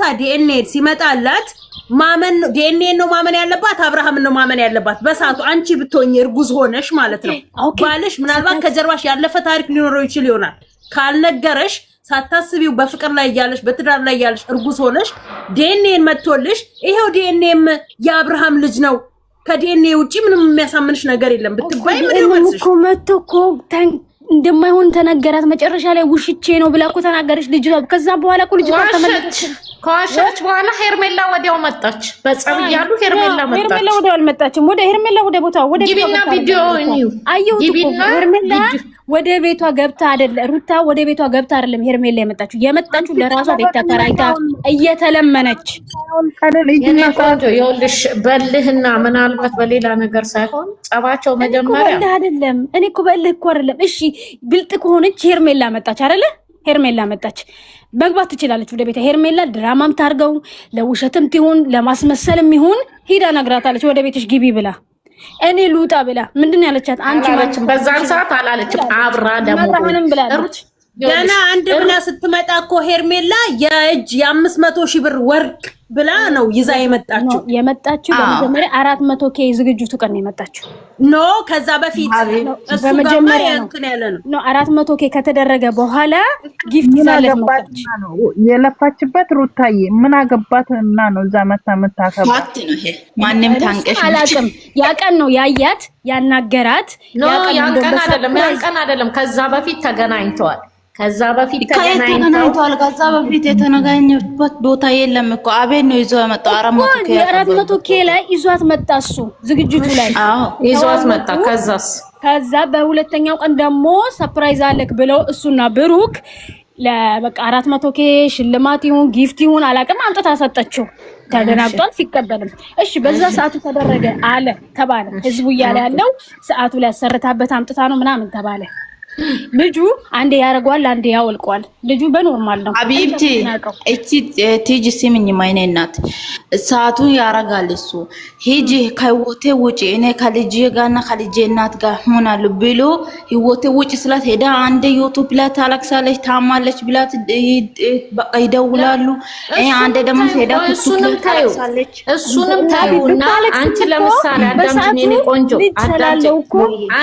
ሩታ ዲኤንኤ ሲመጣላት ማመን ዲኤንኤ ነው ማመን ያለባት አብርሃም ነው ማመን ያለባት በሳቱ አንቺ ብትሆኚ እርጉዝ ሆነሽ ማለት ነው ባልሽ ምናልባት ከጀርባሽ ያለፈ ታሪክ ሊኖረው ይችል ይሆናል ካልነገረሽ ሳታስቢው በፍቅር ላይ ያለሽ በትዳር ላይ ያለሽ እርጉዝ ሆነሽ ዲኤንኤ መጥቶልሽ ይሄው ዲኤንኤም የአብርሃም ልጅ ነው ከዲኤንኤ ውጪ ምንም የሚያሳምንሽ ነገር የለም ብትባይ ምን ይመስልሽ እኮ መጥቶ እንደማይሆን ተነገራት መጨረሻ ላይ ውሽቼ ነው ብላ እኮ ተናገረች ልጅ ከዛ በኋላ እኮ ልጅ ተመለሰች ከዋሸች በኋላ ሄርሜላ ወዲያው መጣች በጸብ ያሉ ሄርሜላ መጣች ሄርሜላ ወዲያው አልመጣችም ወደ ሄርሜላ ወደ ቦታው ወደ ጊቢና ቪዲዮ ነው ጊቢና ሄርሜላ ወደ ቤቷ ገብታ አይደለ ሩታ ወደ ቤቷ ገብታ አይደለም ሄርሜላ የመጣችው ለራሷ ቤት ተከራይታ እየተለመነች ቆንጆ ይኸውልሽ በልህና ምናልባት በሌላ ነገር ሳይሆን ጸባቸው መጀመሪያ በልህ አይደለም እኔ እኮ በልህ እኮ አይደለም እሺ ብልጥ ከሆነች ሄርሜላ መጣች አይደለ ሄርሜላ መጣች መግባት ትችላለች ወደ ቤቷ ሄርሜላ ድራማም ታርገው ለውሸትም ትሁን ለማስመሰልም ይሁን ሂዳ ነግራታለች ወደ ቤትሽ ግቢ ብላ እኔ ሉጣ ብላ ምንድን ያለቻት አንቺ ማለት በዛን ሰዓት አላለችም አብራ ደሞ ብላለች ገና አንድ ብላ ስትመጣ እኮ ሄርሜላ የእጅ የ500,000 ብር ወርቅ ብላ ነው ይዛ የመጣችው በመጀመሪያ 400K ዝግጅቱ ቀን ነው የመጣችው ኖ ከዛ በፊት እሱ በመጀመሪያ እንትን ያለ ነው 400K ከተደረገ በኋላ ጊፍት ይዛለት መጣች የለፋችበት ሩታዬ ምን አገባትና ነው እዛ መታከብ ማት ነው ይሄ ማንንም ታንቀሽ አላቅም ያቀን ነው ያያት ያናገራት ያቀን አይደለም ከዛ በፊት ተገናኝተዋል ከዛ በፊት ተገናኝተዋል ከዛ በፊት የተገናኙበት ቦታ የለም እኮ አቤት ነው ይዞ ያመጣው 400K ላይ ይዟት መጣ እሱ ዝግጅቱ ላይ ይዟት መጣ ከዛ በሁለተኛው ቀን ደግሞ ሰርፕራይዝ አለክ ብለው እሱና ብሩክ ለበቃ 400K ሽልማት ይሁን ጊፍት ይሁን አላቅም አምጥታ ሰጠችው ተደናግጧል ሲቀበልም እሺ በዛ ሰዓቱ ተደረገ አለ ተባለ ህዝቡ እያለ ያለው ሰዓቱ ላይ አሰርታበት አምጥታ ነው ምናምን ተባለ ልጁ አንዴ ያረጋዋል አንዴ ያወልቋል ልጁ በኖርማል ነው አቢብቲ እቺ ቲጂ ሲምኝ ማይኔ እናት ሰዓቱን ያረጋል እሱ ሂጂ ከህይወቴ ውጪ እኔ ከልጄ ጋርና ከልጄ እናት ጋር ሆናሉ ብሎ ህይወቴ ውጪ ስላት ሄዳ አንዴ ዩቲዩብ ላይ ታለቅሳለች ታማለች ብላት በቃ ይደውላሉ አንዴ ደግሞ ሄዳ እሱንም ታዩና አንቺ ለምሳሌ አዳምጪ እኔ ቆንጆ አዳምጪ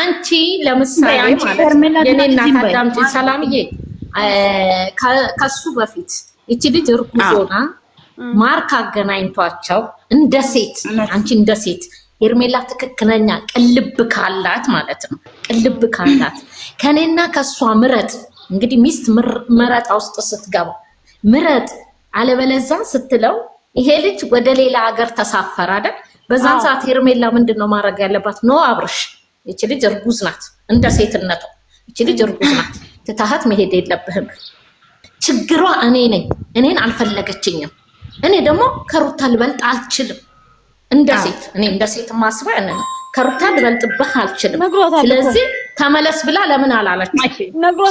አንቺ ለምሳሌ ማለት የኔና ታዳምጪ ሰላምዬ ከሱ በፊት እቺ ልጅ እርጉዝ ሆና ማርክ አገናኝቷቸው እንደ ሴት አንቺ እንደ ሴት ሄርሜላ ትክክለኛ ቅልብ ካላት ማለት ነው ቅልብ ካላት ከኔና ከሷ ምረጥ እንግዲህ ሚስት መረጣ ውስጥ ስትገባ ምረጥ አለበለዛ ስትለው ይሄ ልጅ ወደ ሌላ ሀገር ተሳፈረ አይደል በዛን ሰዓት ሄርሜላ ምንድነው ማድረግ ያለባት ነው አብርሽ እቺ ልጅ እርጉዝ ናት እንደ ሴትነቷ እቺ ልጅ እርጉዝ ናት ትታሃት መሄድ የለብህም ችግሯ እኔ ነኝ እኔን አልፈለገችኝም እኔ ደግሞ ከሩታ ልበልጥ አልችልም እንደ ሴት እኔ እንደ ሴት ማስበው እኔ ከሩታ ልበልጥብህ አልችልም ስለዚህ ተመለስ ብላ ለምን አላለች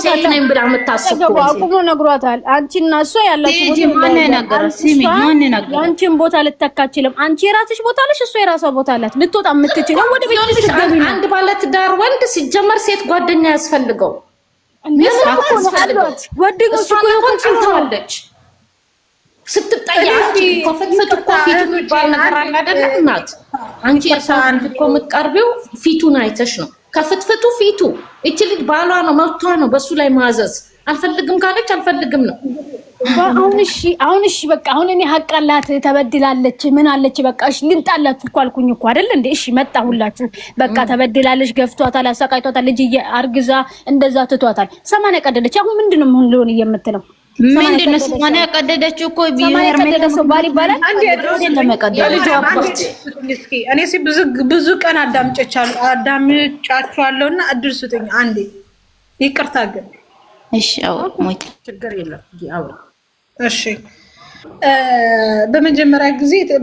ሴት ነኝ ብላ የምታስበው አቁሞ ነግሯታል አንቺና እሷ ያላችሁ ማን ነገር ሲሚ ማን ነገር አንቺን ቦታ ልተካችልም አንቺ የራስሽ ቦታ አለሽ እሷ የራሷ ቦታ አላት ልትወጣ የምትችለው ወደ ቤት ልትገቢ ነው አንድ ባለ ትዳር ወንድ ሲጀመር ሴት ጓደኛ ያስፈልገው ጓደኞች እኮ ይቆንጭልታለች ስትጠያቂ ኮፈትፈት እኮ ፊቱ የሚባል ነገር አለ አይደል እናት አንቺ የሰው አንድ እኮ የምትቀርቢው ፊቱን አይተሽ ነው ከፍትፍቱ ፊቱ እቺ ልጅ ባሏ ነው መብቷ ነው በሱ ላይ ማዘዝ አልፈልግም ካለች አልፈልግም ነው አሁን እሺ በቃ አሁን እኔ ሀቅ አላት ተበድላለች ምን አለች በቃ እሺ ልንጣላችሁ እኮ አልኩኝ እኮ አይደል እንዴ እሺ መጣ ሁላችሁ በቃ ተበድላለች ገፍቷታል አሰቃይቷታል ልጅ አርግዛ እንደዛ ትቷታል ሰማንያ ቀደደች አሁን ምንድነው ምን ሊሆን የምትለው ምንድነው ሰማንያ ቀደደችው እኮ ቢሄርሜላ ሰው ባል ይባላል እኔ ብዙ ቀን አዳምጫችኋለሁና እድል ስጡኝ አንዴ ይቅርታ ግን እሺ አው ሞት ችግር የለም ያው እሺ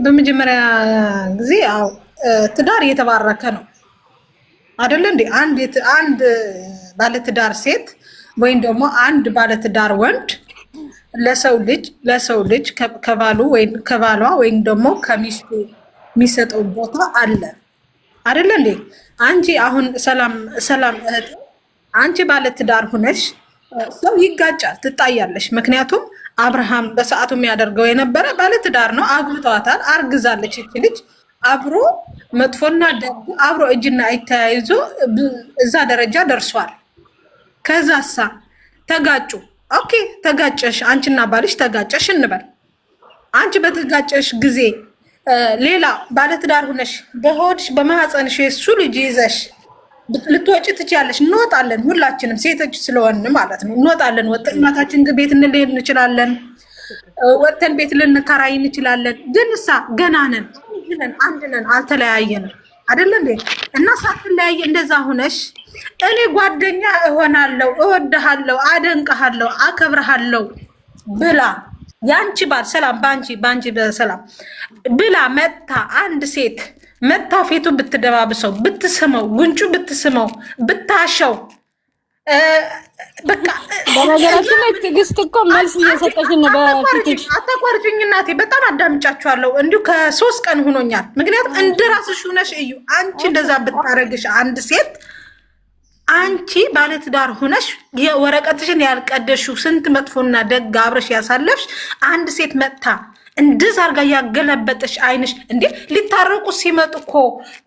በመጀመሪያ ጊዜ አው ትዳር የተባረከ ነው አይደል እንዴ አንድ ባለ ትዳር ሴት ወይም ደግሞ አንድ ባለ ትዳር ወንድ ለሰው ልጅ ከባሉ ወይ ከባሏ ወይም ደግሞ ከሚስቱ የሚሰጠው ቦታ አለ አይደል እንዴ አንቺ አሁን ሰላም እህት አንቺ ባለ ትዳር ሆነሽ ሰው ይጋጫል ትጣያለሽ ምክንያቱም አብርሃም በሰዓቱ የሚያደርገው የነበረ ባለትዳር ነው። አግብተዋታል፣ አርግዛለች። እቺ ልጅ አብሮ መጥፎና ደግ አብሮ እጅና አይተያይዞ እዛ ደረጃ ደርሷል። ከዛሳ ተጋጩ። ኦኬ ተጋጨሽ፣ አንቺና ባልሽ ተጋጨሽ እንበል። አንቺ በተጋጨሽ ጊዜ ሌላ ባለትዳር ሆነሽ በሆድሽ በማህፀንሽ የሱ ልጅ ይዘሽ ልትወጪ ትችያለሽ። እንወጣለን፣ ሁላችንም ሴቶች ስለሆን ማለት ነው። እንወጣለን፣ ወጥተን እናታችን ቤት እንልሄድ እንችላለን፣ ወጥተን ቤት ልንከራይ እንችላለን። ግን እሳ ገና ነን፣ አንድ ነን፣ አልተለያየንም አይደለ እንዴ? እና ሳትለያየ እንደዛ ሆነሽ እኔ ጓደኛ እሆናለሁ፣ እወድሃለሁ፣ አደንቅሃለሁ፣ አከብርሃለሁ ብላ ያንቺ ባል ሰላም ባንቺ በሰላም ብላ መታ አንድ ሴት መታ ፊቱ ብትደባብሰው፣ ብትስመው፣ ጉንጩ ብትስመው፣ ብታሸው በቃ በነገራችን ላይ ትዕግስት እኮ መልስ እየሰጠሽኝ ነው። በፊትሽ አታቋርጭኝ እናቴ፣ በጣም አዳምጫችኋለሁ። እንዲሁ ከ3 ቀን ሆኖኛል። ምክንያቱም እንደራስሽ ሆነሽ እዩ። አንቺ እንደዛ ብታረግሽ አንድ ሴት አንቺ ባለትዳር ሆነሽ የወረቀትሽን ያልቀደሽው ስንት መጥፎና ደግ አብረሽ ያሳለፍሽ አንድ ሴት መጥታ እንደዛ አርጋ ያገለበጠሽ አይንሽ እንዴ! ሊታረቁ ሲመጡ እኮ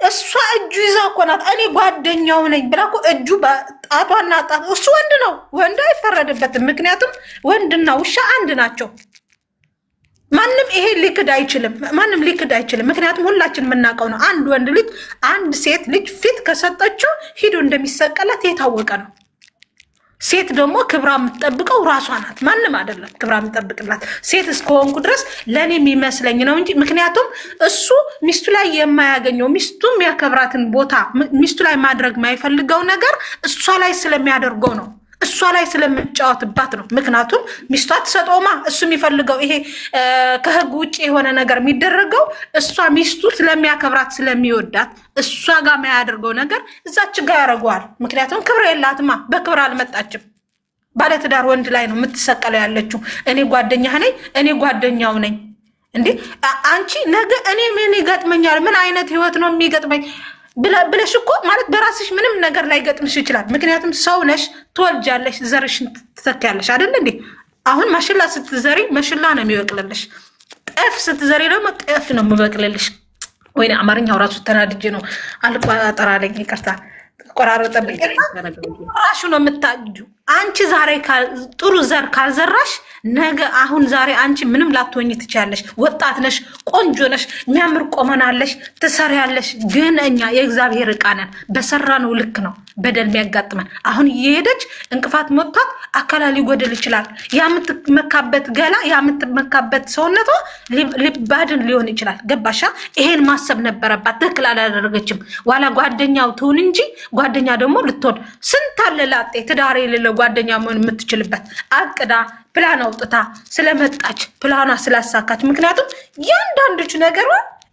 እሷ እጁ ይዛ እኮ ናት። እኔ ጓደኛው ነኝ ብላ እኮ እጁ ጣቷና ጣት እሱ ወንድ ነው፣ ወንድ አይፈረድበትም። ምክንያቱም ወንድና ውሻ አንድ ናቸው። ማንም ይሄ ሊክድ አይችልም፣ ማንም ሊክድ አይችልም። ምክንያቱም ሁላችን የምናውቀው ነው። አንድ ወንድ ልጅ አንድ ሴት ልጅ ፊት ከሰጠችው ሂዶ እንደሚሰቀላት የታወቀ ነው። ሴት ደግሞ ክብራ የምትጠብቀው ራሷ ናት፣ ማንም አይደለም ክብራ የምትጠብቅላት። ሴት እስከሆንኩ ድረስ ለእኔ የሚመስለኝ ነው እንጂ ምክንያቱም እሱ ሚስቱ ላይ የማያገኘው ሚስቱ የሚያከብራትን ቦታ ሚስቱ ላይ ማድረግ የማይፈልገው ነገር እሷ ላይ ስለሚያደርገው ነው፣ እሷ ላይ ስለምጫወትባት ነው። ምክንያቱም ሚስቷ ትሰጠውማ እሱ የሚፈልገው ይሄ ከህግ ውጭ የሆነ ነገር የሚደረገው እሷ ሚስቱ ስለሚያከብራት ስለሚወዳት እሷ ጋር የሚያደርገው ነገር እዛች ጋር ያደርገዋል። ምክንያቱም ክብር የላትማ፣ በክብር አልመጣችም። ባለትዳር ወንድ ላይ ነው የምትሰቀለው ያለችው። እኔ ጓደኛህ ነኝ፣ እኔ ጓደኛው ነኝ። እንዴ አንቺ ነገ እኔ ምን ይገጥመኛል? ምን አይነት ህይወት ነው የሚገጥመኝ ብለሽ እኮ ማለት በራስሽ ምንም ነገር ላይ ገጥምሽ ይችላል። ምክንያቱም ሰው ነሽ፣ ትወልጃለሽ፣ ዘርሽን ትተኪያለሽ አይደል እንዴ? አሁን ማሽላ ስትዘሪ ማሽላ ነው የሚበቅልልሽ፣ ጤፍ ስትዘሪ ደግሞ ጤፍ ነው የሚበቅልልሽ። ወይ አማርኛው ራሱ ተናድጄ ነው አልቋጠራለኝ፣ ይቅርታ ቆራረጠብኝ። ራሹ ነው የምታጁ። አንቺ ዛሬ ጥሩ ዘር ካልዘራሽ ነገ አሁን ዛሬ አንቺ ምንም ላትሆኝ ትችያለሽ። ወጣት ነሽ፣ ቆንጆ ነሽ፣ የሚያምር ቆመናለሽ፣ ትሰሪያለሽ። ግን እኛ የእግዚአብሔር ዕቃ ነን። በሰራነው ልክ ነው በደል የሚያጋጥመን። አሁን እየሄደች እንቅፋት መጥቷት አካላ ሊጎድል ይችላል። የምትመካበት ገላ የምትመካበት ሰውነቷ ሊባድን ሊሆን ይችላል። ገባሻ? ይሄን ማሰብ ነበረባት። ትክክል አላደረገችም። ዋላ ጓደኛው ትሁን እንጂ ጓደኛ ደግሞ ልትሆን ስንት አለ ላጤ ትዳር የሌለው ጓደኛ መሆን የምትችልበት አቅዳ ፕላን አውጥታ ስለመጣች ፕላኗ ስላሳካች። ምክንያቱም ያንዳንዶቹ ነገሯ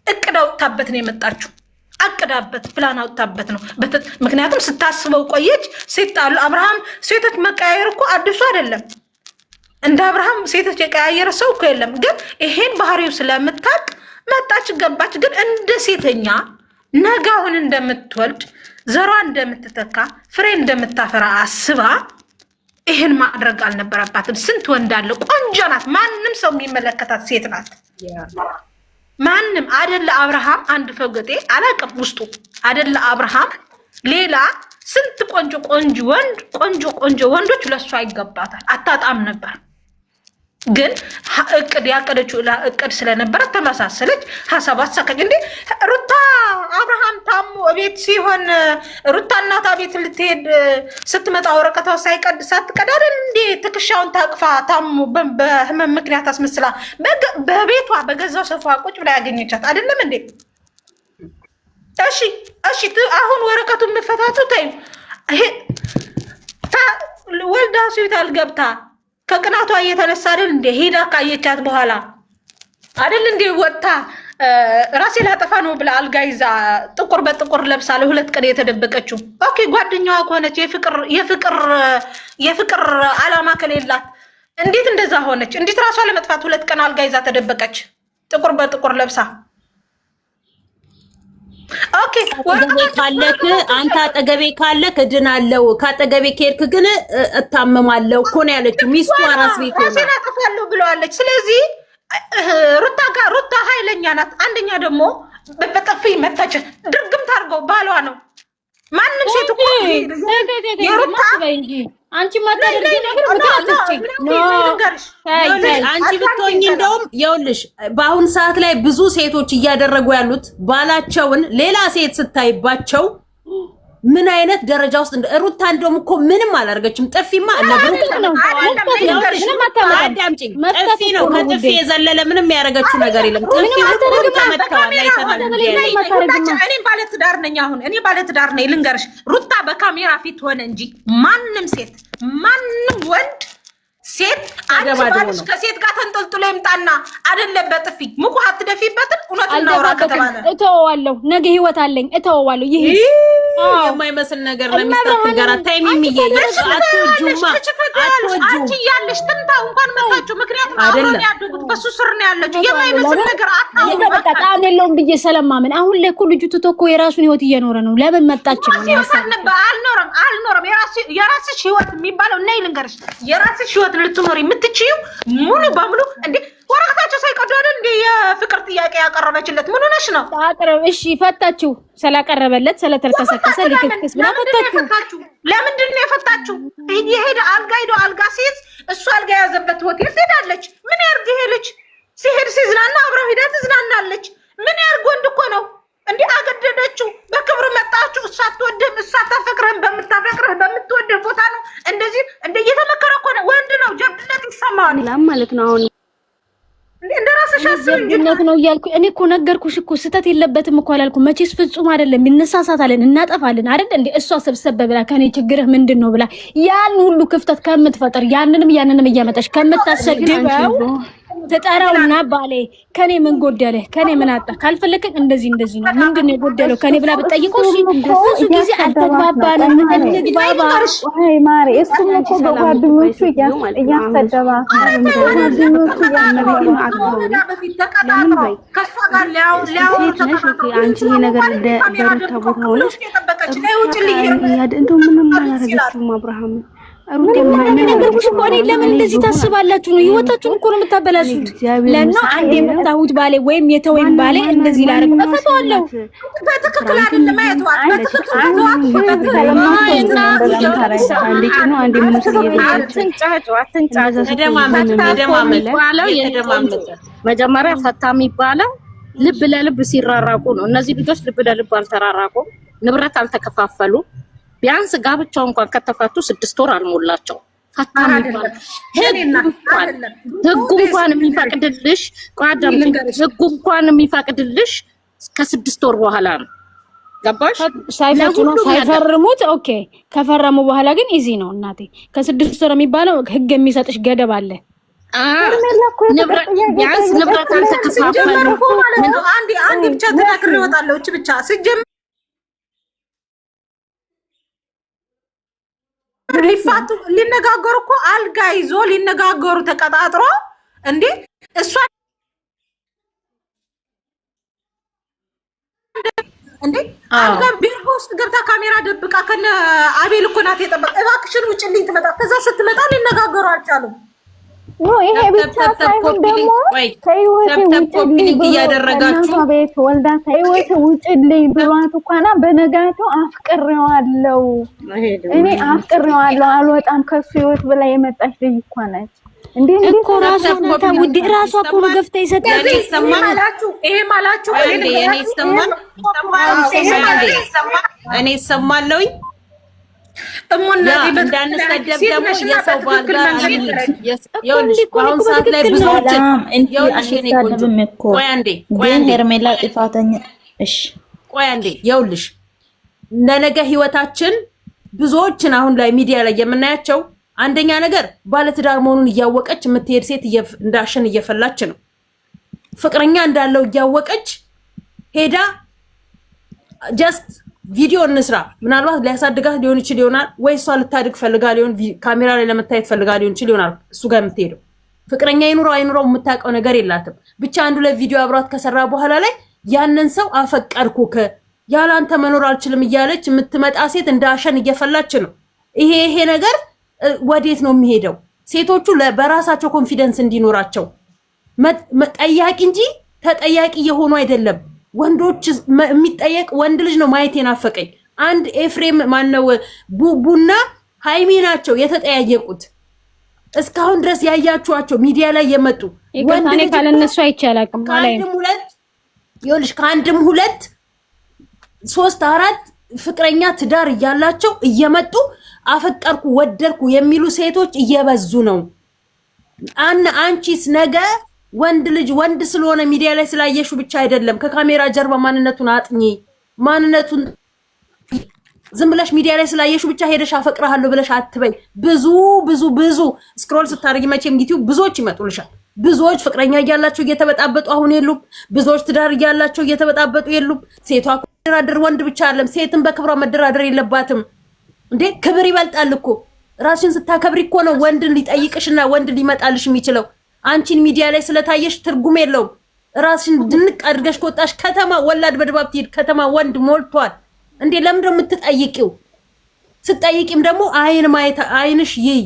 እቅድ አውጥታበት ነው የመጣችው። አቅዳበት ፕላን አውጥታበት ነው። ምክንያቱም ስታስበው ቆየች። ሲጣሉ አብርሃም ሴቶች መቀያየር እኮ አዲሱ አይደለም። እንደ አብርሃም ሴቶች የቀያየረ ሰው እኮ የለም። ግን ይሄን ባህሪው ስለምታውቅ መጣች፣ ገባች። ግን እንደ ሴተኛ ነገ አሁን እንደምትወልድ ዘሯ እንደምትተካ ፍሬ እንደምታፈራ አስባ ይሄን ማድረግ አልነበረባትም። ስንት ወንድ አለ፣ ቆንጆ ናት፣ ማንም ሰው የሚመለከታት ሴት ናት። ማንም አደለ አብርሃም አንድ ፈገጤ አላቅም ውስጡ አደለ አብርሃም ሌላ ስንት ቆንጆ ወንዶች ለሷ ይገባታል፣ አታጣም ነበር። ግን እቅድ ያቀደችው እቅድ ስለነበረ ተመሳሰለች፣ ሀሳብ አሳካች። እንዴ ሩታ አብርሃም ታሙ ቤት ሲሆን ሩታ እናታ ቤት ልትሄድ ስትመጣ ወረቀቷ ሳትቀድ አይደል እንዴ ትከሻውን ታቅፋ ታሙ በህመም ምክንያት አስመስላ በቤቷ በገዛው ሶፋ ቁጭ ብላ ያገኘቻት አይደለም እንዴ? እሺ አሁን ወረቀቱን መፈታቱ ተይው። ወልዳ ሆስፒታል ገብታ ከቅናቷ እየተነሳ አይደል እንዴ ሄዳ ካየቻት በኋላ አይደል እንዴ ወጥታ ራሴ ላጠፋ ነው ብላ አልጋ ይዛ ጥቁር በጥቁር ለብሳ ለ2 ቀን የተደበቀችው። ኦኬ ጓደኛዋ ከሆነች የፍቅር አላማ ከሌላት እንዴት እንደዛ ሆነች? እንዴት ራሷ ለመጥፋት 2 ቀን አልጋ ይዛ ተደበቀች ጥቁር በጥቁር ለብሳ? ኦኬ አጠገቤ ካለክ አንተ አጠገቤ ካለክ እድናለሁ፣ ካጠገቤ ከሄድክ ግን እታመማለሁ እኮ ነው ያለችው። ሚስቱ አራስ ቤት ሆና አጠፋለሁ ብለዋለች። ስለዚህ ሩታ ኃይለኛ ናት። አንደኛ ደግሞ በጥፊ መታች ድርግም ታርገው ባሏ ነው። ማንም ሴት እኮ የሩታ አንቺ ማታደርጊ ነገር አንቺ ብትሆኚ እንደውም ይኸውልሽ በአሁን ሰዓት ላይ ብዙ ሴቶች እያደረጉ ያሉት ባላቸውን ሌላ ሴት ስታይባቸው ምን አይነት ደረጃ ውስጥ ሩታ እንደውም እኮ ምንም አላደርገችም። ጥፊማ አለብሩክ ነው አዳምጪኝ። ጥፊ ነው ከጥፊ የዘለለ ምንም ያደረገችው ነገር የለም። ጥፊ ነው ተመታው አይተናል። እኔ ባለትዳር ነኝ። አሁን እኔ ባለትዳር ነኝ። ልንገርሽ ሩታ በካሜራ ፊት ሆነ እንጂ ማንም ሴት ማንም ወንድ ሴት አንቺ ባልሽ ከሴት ጋር ተንጠልጥሎ ይምጣና አይደለም በጥፊ ሙቁ አትደፊበትም። እውነት ነው ከተባለ እተወዋለሁ። ነገ ህይወት አለኝ እተወዋለሁ። ይሄ የማይመስል ነገር ለሚስታችሁ ጋር ታይሚሚዬ አትወጁማ አንቺ ያለሽ ትንታው እንኳን መታችሁ። ምክንያቱም አሁን ያደጉት በሱ ስር ነው ያለችው። የማይመስል ነገር አታውቁ። በቃ ጣም የለውም ብዬ ሰለማምን። አሁን ላይ እኮ ልጁ ትቶ እኮ የራሱን ህይወት እየኖረ ነው። ለምን መጣች ነው አልኖረም። የራስሽ ህይወት የሚባለው ነይ ልንገርሽ፣ የራስሽ ህይወት ልትኖር የምትችይው ሙሉ በሙሉ እንዴ ወረቀታቸው ሳይቀዱ አይደል እንዴ የፍቅር ጥያቄ ያቀረበችለት? ምን ሆነሽ ነው? አቅርብ እሺ፣ ፈታችሁ ስላቀረበለት ስለተልከሰከሰ ልክክስ ብላ ፈታችሁ። ለምንድን ነው የፈታችሁ? ይሄድ አልጋ ሄዶ አልጋ ሲይዝ እሱ አልጋ የያዘበት ሆቴል ትሄዳለች። ምን ያርግ ይሄ ልጅ? ሲሄድ ሲዝናና አብረው ሄዳ ትዝናናለች። ምን ያርግ? ወንድ እኮ ነው እንዴ አገደደችው። በክብር መጣችሁ። እሷ አትወድህም፣ እሷ አታፈቅርህም። በምታፈቅርህ በምትወድህ ቦታ ነው እንደዚህ እንደ እየተመከረ እኮ ነው። ወንድ ነው ጀብድነት ይሰማዋል ማለት ነው። አሁን እንደራስሽ ጀብድነት ነው እያልኩ እኔ እኮ ነገርኩሽ እኮ ስህተት የለበትም እኮ አላልኩም። መቼስ ፍጹም አይደለም። እንሳሳታለን፣ እናጠፋለን አይደል እንዴ? እሷ ሰብሰብ ብላ ከኔ ችግርህ ምንድን ነው ብላ ያን ሁሉ ክፍተት ከምትፈጥር ያንንም እያመጣሽ ከምታሰድበው ተጣራውና ባሌ ከኔ ምን ጎደለ? ከኔ ምን አጣ? ካልፈለከኝ እንደዚህ ነው ምንድን ነው የጎደለው ከኔ ብላ ብትጠይቀው እሱ ጊዜ አልተግባባንም። እንግባባ አይ ማሪ እሱ እኮ በጓደኞቹ እያሰደባ አንቺ ነገር በሩታ ቦታ ሆነሽ እንደው ምንም አላደረገችውም አብርሃም ነገርኩሽ እኮ እኔ ለምን እንደዚህ ታስባላችሁ ነው? ህይወታችሁን እኮ ነው የምታበላሹት። ለና አንድ የመታሁት ባሌ ወይም የተወኝ ባሌ እንደዚህ ላረግ እፈታዋለሁ። በትክክል አይደለም አይተዋል። በትክክል መጀመሪያ ፈታ የሚባለው ልብ ለልብ ሲራራቁ ነው። እነዚህ ልጆች ልብ ለልብ አልተራራቁም፣ ንብረት አልተከፋፈሉ። ቢያንስ ጋብቻው እንኳን ከተፈቱ 6 ወር አልሞላቸው። ፈታ የሚባል ህጉ እንኳን የሚፈቅድልሽ ህጉ እንኳን የሚፈቅድልሽ ከ6 ወር በኋላ ነው። ገባሽ? ሳይፈርሙት ኦኬ። ከፈረሙ በኋላ ግን ኢዚ ነው እናቴ። ከ6 ወር የሚባለው ህግ የሚሰጥሽ ገደብ አለ። ቢያንስ ንብረት አልተከፋፈሉ። አንዴ ብቻ ተናግሬ እወጣለሁ። እቺ ብቻ ስጀም ሊፋቱ ሊነጋገሩ እኮ አልጋ ይዞ ሊነጋገሩ ተቀጣጥሮ እንዴ እሷ እንዴ አልጋ ቢሮ ውስጥ ገብታ ካሜራ ደብቃ ከነ አቤል እኮ ናት የጠበቀ። እባክሽን ውጭልኝ ትመጣ። ከዛ ስትመጣ ሊነጋገሩ አልቻሉም። ይሄ ብቻ ሳይሆን ደግሞ ከህይወት እያደረጋችሁ ቤት ወልዳ ከህይወት ውጭልኝ ብሏት እንኳን በነጋታው አፍቅሬዋለሁ እኔ አፍቅሬዋለሁ አልወጣም ከሱ ህይወት ብላ የመጣች ልጅ እኮ ነች። እንዴ እኮ ራሷ እኮ ነው ገፍታ ይሰጣል። ይሄ ማላችሁ እኔ ሰማለሁኝ እንዳንሰደብ ደግሞ የሰው ባል ጋር ይኸውልሽ፣ በአሁን ሰዓት ላይ ብዙዎች ሄርሜላ ጥፋተኛ። እሺ ቆይ አንዴ፣ ይኸውልሽ ለነገ ህይወታችን ብዙዎችን አሁን ላይ ሚዲያ ላይ የምናያቸው አንደኛ ነገር ባለትዳር መሆኑን እያወቀች የምትሄድ ሴት እንዳሸን እየፈላች ነው። ፍቅረኛ እንዳለው እያወቀች ሄዳ ጀስት ቪዲዮ እንስራ ምናልባት ሊያሳድጋት ሊሆን ይችል ይሆናል፣ ወይ እሷ ልታድግ ፈልጋ ሊሆን ካሜራ ላይ ለመታየት ፈልጋ ሊሆን ይችል ይሆናል። እሱ ጋር የምትሄደው ፍቅረኛ ይኑረው አይኑረው የምታውቀው ነገር የላትም። ብቻ አንዱ ለቪዲዮ አብራት ከሰራ በኋላ ላይ ያንን ሰው አፈቀርኩክ ያላንተ መኖር አልችልም እያለች የምትመጣ ሴት እንዳሸን እየፈላች ነው። ይሄ ነገር ወዴት ነው የሚሄደው? ሴቶቹ በራሳቸው ኮንፊደንስ እንዲኖራቸው ጠያቂ እንጂ ተጠያቂ የሆኑ አይደለም። ወንዶች የሚጠየቅ ወንድ ልጅ ነው ማየት የናፈቀኝ። አንድ ኤፍሬም ማነው ቡቡና ሃይሚ ናቸው የተጠያየቁት። እስካሁን ድረስ ያያችኋቸው ሚዲያ ላይ የመጡ ወንድ ልጅ ካለነሱ አይቻላልም ማለት ይኸውልሽ ከአንድም 2 3 4 ፍቅረኛ ትዳር እያላቸው እየመጡ አፈቀርኩ ወደድኩ የሚሉ ሴቶች እየበዙ ነው። አንቺስ ነገ ወንድ ልጅ ወንድ ስለሆነ ሚዲያ ላይ ስላየሹ ብቻ አይደለም ከካሜራ ጀርባ ማንነቱን አጥኚ። ማንነቱን ዝም ብለሽ ሚዲያ ላይ ስላየሹ ብቻ ሄደሽ አፈቅራለሁ ብለሽ አትበይ። ብዙ ስክሮል ስታደርጊ መቼም ዩቲዩብ ብዙዎች ይመጡልሻል። ብዙዎች ፍቅረኛ እያላቸው እየተበጣበጡ አሁን የሉም። ብዙዎች ትዳር እያላቸው እየተበጣበጡ የሉም። ሴቷ መደራደር ወንድ ብቻ አይደለም፣ ሴትን በክብሯ መደራደር የለባትም እንዴ። ክብር ይበልጣል እኮ። ራስሽን ስታከብሪ እኮ ነው ወንድን ሊጠይቅሽና ወንድ ሊመጣልሽ የሚችለው። አንቺን ሚዲያ ላይ ስለታየሽ ትርጉም የለውም። ራስሽን ድንቅ አድርገሽ ከወጣሽ ከተማ ወላድ በድባብ ትሄድ። ከተማ ወንድ ሞልቷል እንዴ። ለምንድን ነው የምትጠይቂው? ስትጠይቂም ደግሞ አይን ማየት አይንሽ ይይ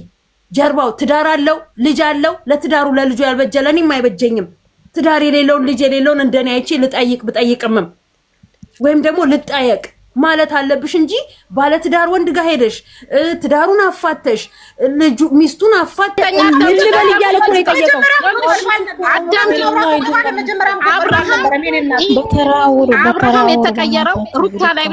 ጀርባው ትዳር አለው ልጅ አለው። ለትዳሩ ለልጁ ያልበጀ ለኔም አይበጀኝም። ትዳር የሌለውን ልጅ የሌለውን እንደኔ አይቼ ልጠይቅ ብጠይቅምም ወይም ደግሞ ልጠየቅ ማለት አለብሽ እንጂ ባለ ትዳር ወንድ ጋር ሄደሽ ትዳሩን አፋተሽ ልጁ ሚስቱን አፋተሽ ምን ልበል እያለ እኮ ነው የጠየቀው። አብርሃም የተቀየረው ሩታ ላይ